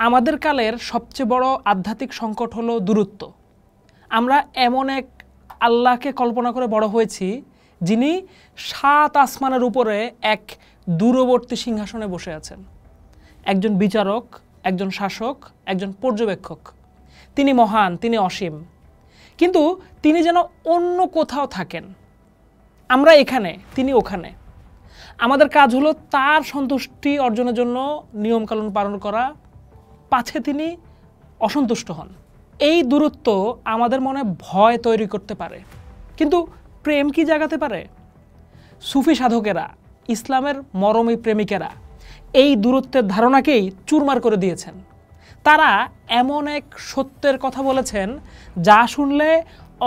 আমাদের কালের সবচেয়ে বড় আধ্যাত্মিক সংকট হলো দূরত্ব। আমরা এমন এক আল্লাহকে কল্পনা করে বড় হয়েছি যিনি ৭ আসমানের উপরে এক দূরবর্তী সিংহাসনে বসে আছেন। একজন বিচারক, একজন শাসক, একজন পর্যবেক্ষক। তিনি মহান, তিনি অসীম, কিন্তু তিনি যেন অন্য কোথাও থাকেন। আমরা এখানে, তিনি ওখানে। আমাদের কাজ হলো তার সন্তুষ্টি অর্জনের জন্য নিয়মকানুন পালন করা, পাছে তিনি অসন্তুষ্ট হন। এই দূরত্ব আমাদের মনে ভয় তৈরি করতে পারে, কিন্তু প্রেম কি জাগাতে পারে? সুফি সাধকেরা, ইসলামের মরমী প্রেমিকেরা এই দূরত্বের ধারণাকেই চুরমার করে দিয়েছেন। তারা এমন এক সত্যের কথা বলেছেন যা শুনলে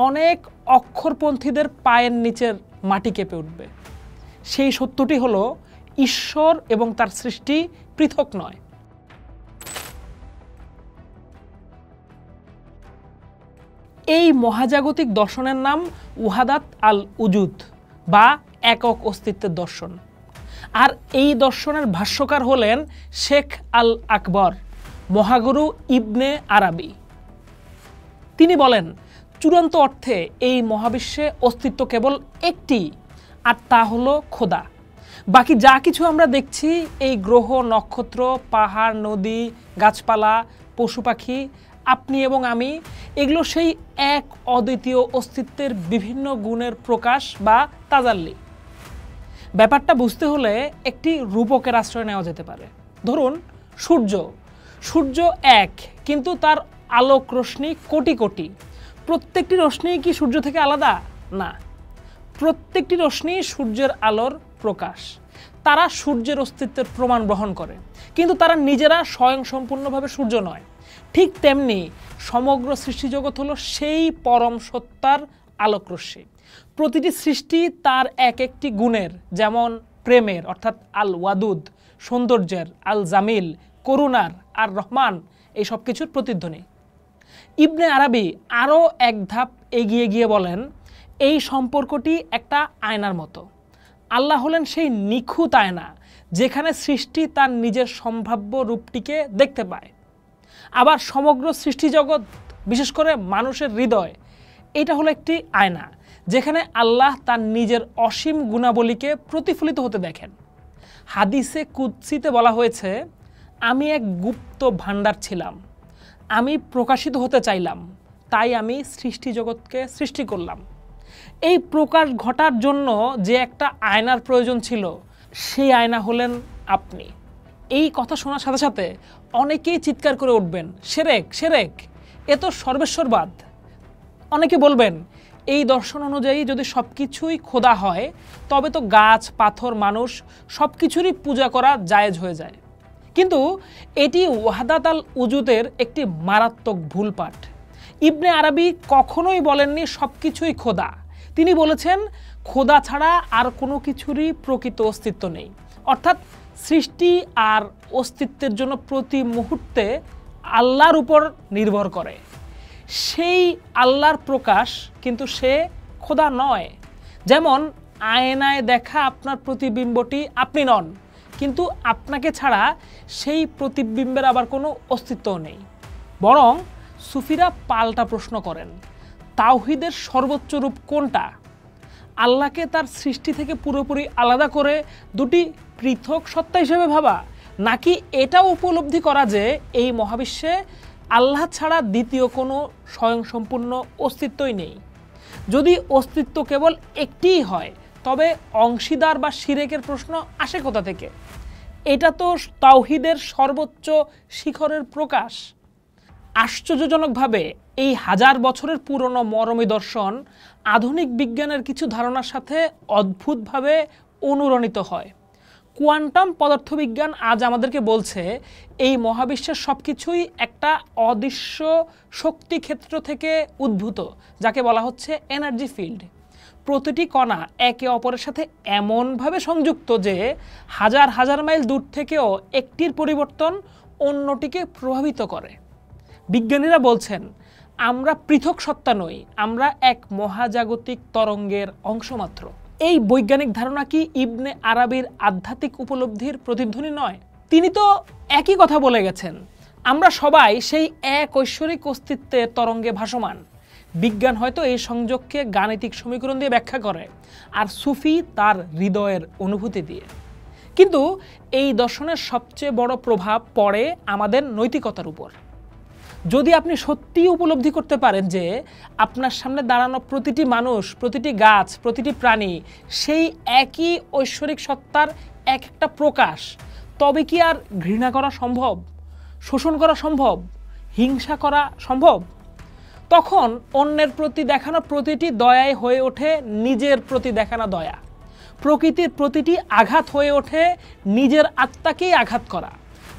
অনেক অক্ষরপন্থীদের পায়ের নিচের মাটি কেঁপে উঠবে। সেই সত্যটি হলো ঈশ্বর এবং তার সৃষ্টি পৃথক নয়। এই মহাজাগতিক দর্শনের নাম ওয়াহাদাত আল উজুদ বা একক অস্তিত্বের দর্শন। আর এই দর্শনের ভাষ্যকার হলেন শেখ আল আকবর, মহাগুরু ইবনে আরাবি। তিনি বলেন, চূড়ান্ত অর্থে এই মহাবিশ্বে অস্তিত্ব কেবল একটি, আর তা হলো খোদা। বাকি যা কিছু আমরা দেখছি, এই গ্রহ, নক্ষত্র, পাহাড়, নদী, গাছপালা, পশু পাখি, আপনি এবং আমি, এগুলো সেই এক অদ্বিতীয় অস্তিত্বের বিভিন্ন গুণের প্রকাশ বা তাজাল্লি। ব্যাপারটা বুঝতে হলে একটি রূপকের আশ্রয় নেওয়া যেতে পারে। ধরুন সূর্য এক, কিন্তু তার আলোক রশ্মি কোটি কোটি। প্রত্যেকটি রশ্মি কি সূর্য থেকে আলাদা? না, প্রত্যেকটি রশ্মি সূর্যের আলোর প্রকাশ। তারা সূর্যের অস্তিত্বের প্রমাণ বহন করে, কিন্তু তারা নিজেরা স্বয়ংসম্পূর্ণভাবে সূর্য নয়। ঠিক তেমনি সমগ্র সৃষ্টিজগৎ হলো সেই পরম সত্তার আলোকরশ্মি। প্রতিটি সৃষ্টি তার এক একটি গুণের, যেমন প্রেমের অর্থাৎ আল ওয়াদুদ, সৌন্দর্যের আল জামিল, করুণার আর রহমান, এই সব কিছুর প্রতিধ্বনি। ইবনে আরাবি আরও এক ধাপ এগিয়ে গিয়ে বলেন, এই সম্পর্কটি একটা আয়নার মতো। আল্লাহ হলেন সেই নিখুঁত আয়না যেখানে সৃষ্টি তার নিজের সম্ভাব্য রূপটিকে দেখতে পায়। আবার সমগ্র সৃষ্টিজগৎ, বিশেষ করে মানুষের হৃদয়, এটা হলো একটি আয়না যেখানে আল্লাহ তার নিজের অসীম গুণাবলীকে প্রতিফলিত হতে দেখেন। হাদিসে কুদসিতে বলা হয়েছে, আমি এক গুপ্ত ভাণ্ডার ছিলাম, আমি প্রকাশিত হতে চাইলাম, তাই আমি সৃষ্টিজগৎকে সৃষ্টি করলাম। এই প্রকাশ ঘটার জন্য যে একটা আয়নার প্রয়োজন ছিল, সেই আয়না হলেন আপনি। এই কথা শোনার সাথে সাথে অনেকেই চিৎকার করে উঠবেন, সেরেক সেরেক, এ তো সর্বেশ্বরবাদ। অনেকে বলবেন, এই দর্শন অনুযায়ী যদি সব কিছুই খোদা হয়, তবে তো গাছ, পাথর, মানুষ সব কিছুরই পূজা করা জায়েজ হয়ে যায়। কিন্তু এটি ওয়াহাদাত আল উজুদের একটি মারাত্মক ভুল পাঠ। ইবনে আরাবি কখনোই বলেননি সব কিছুই খোদা। তিনি বলেছেন, খোদা ছাড়া আর কোনো কিছুরই প্রকৃত অস্তিত্ব নেই। অর্থাৎ সৃষ্টি আর অস্তিত্বের জন্য প্রতি মুহূর্তে আল্লাহর উপর নির্ভর করে। সেই আল্লাহর প্রকাশ, কিন্তু সে খোদা নয়। যেমন আয়নায় দেখা আপনার প্রতিবিম্বটি আপনি নন, কিন্তু আপনাকে ছাড়া সেই প্রতিবিম্বের আবার কোনো অস্তিত্বও নেই। বরং সুফিরা পাল্টা প্রশ্ন করেন, তাওহীদের সর্বোচ্চ রূপ কোনটা? আল্লাহকে তার সৃষ্টি থেকে পুরোপুরি আলাদা করে দুটি পৃথক সত্তা হিসেবে ভাবা, নাকি এটাও উপলব্ধি করা যে এই মহাবিশ্বে আল্লাহ ছাড়া দ্বিতীয় কোনো স্বয়ংসম্পূর্ণ অস্তিত্বই নেই? যদি অস্তিত্ব কেবল একটিই হয়, তবে অংশীদার বা শিরেকের প্রশ্ন আসে কোথা থেকে? এটা তো তাওহীদের সর্বোচ্চ শিখরের প্রকাশ। আশ্চর্যজনকভাবে এই 1000 বছরের পুরনো মরমী দর্শন আধুনিক বিজ্ঞানের কিছু ধারণার সাথে অদ্ভুতভাবে অনুরণিত হয়। কোয়ান্টাম পদার্থবিজ্ঞান আজ আমাদেরকে বলছে, এই মহাবিশ্বের সব কিছুই একটা অদৃশ্য শক্তি ক্ষেত্র থেকে উদ্ভূত, যাকে বলা হচ্ছে এনার্জি ফিল্ড। প্রতিটি কণা একে অপরের সাথে এমনভাবে সংযুক্ত যে হাজার হাজার মাইল দূর থেকেও একটির পরিবর্তন অন্যটিকে প্রভাবিত করে। বিজ্ঞানীরা বলছেন, আমরা পৃথক সত্তা নই, আমরা এক মহাজাগতিক তরঙ্গের অংশ মাত্র। এই বৈজ্ঞানিক ধারণা কি ইবনে আরাবির আধ্যাত্মিক উপলব্ধির প্রতিধ্বনি নয়? তিনি তো একই কথা বলে গেছেন, আমরা সবাই সেই এক ঐশ্বরিক অস্তিত্বের তরঙ্গে ভাসমান। বিজ্ঞান হয়তো এই সংযোগকে গাণিতিক সমীকরণ দিয়ে ব্যাখ্যা করে, আর সুফি তার হৃদয়ের অনুভূতি দিয়ে। কিন্তু এই দর্শনের সবচেয়ে বড় প্রভাব পড়ে আমাদের নৈতিকতার উপর। যদি আপনি সত্যিই উপলব্ধি করতে পারেন যে আপনার সামনে দাঁড়ানো প্রতিটি মানুষ, প্রতিটি গাছ, প্রতিটি প্রাণী সেই একই ঐশ্বরিক সত্তার এক একটা প্রকাশ, তবে কি আর ঘৃণা করা সম্ভব, শোষণ করা সম্ভব, হিংসা করা সম্ভব? তখন অন্যের প্রতি দেখানো প্রতিটি দয়াই হয়ে ওঠে নিজের প্রতি দেখানো দয়া। প্রকৃতির প্রতিটি আঘাত হয়ে ওঠে নিজের আত্মাকেই আঘাত করা।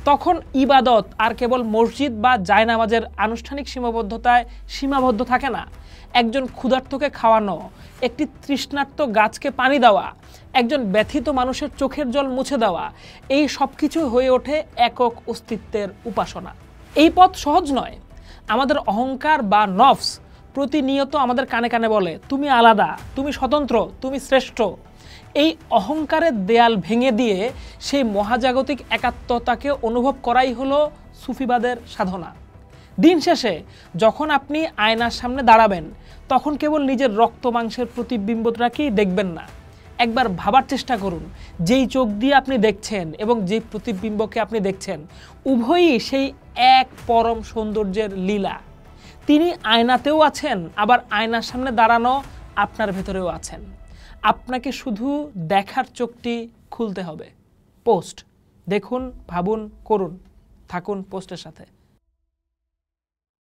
তখন ইবাদত আর কেবল মসজিদ বা জায়নামাজের আনুষ্ঠানিক সীমাবদ্ধতায় সীমাবদ্ধ থাকে না। একজন ক্ষুধার্তকে খাওয়ানো, একটি তৃষ্ণার্ত গাছকে পানি দেওয়া, একজন ব্যথিত মানুষের চোখের জল মুছে দেওয়া, এই সব কিছু হয়ে ওঠে একক অস্তিত্বের উপাসনা। এই পথ সহজ নয়। আমাদের অহংকার বা নফস প্রতিনিয়ত আমাদের কানে কানে বলে, তুমি আলাদা, তুমি স্বতন্ত্র, তুমি শ্রেষ্ঠ। এই অহংকারের দেয়াল ভেঙে দিয়ে সেই মহাজাগতিক একাত্মতাকে অনুভব করাই হলো সুফিবাদের সাধনা। দিন শেষে যখন আপনি আয়নার সামনে দাঁড়াবেন, তখন কেবল নিজের রক্ত মাংসের প্রতিবিম্বটাকেই দেখবেন না। একবার ভাবার চেষ্টা করুন, যেই চোখ দিয়ে আপনি দেখছেন এবং যেই প্রতিবিম্বকে আপনি দেখছেন, উভয়ই সেই এক পরম সৌন্দর্যের লীলা। তিনি আয়নাতেও আছেন, আবার আয়নার সামনে দাঁড়ানো আপনার ভেতরেও আছেন। আপনাকে শুধু দেখার চোখটি খুলতে হবে। পোস্ট দেখুন, ভাবুন, করুন। থাকুন পোস্টের সাথে।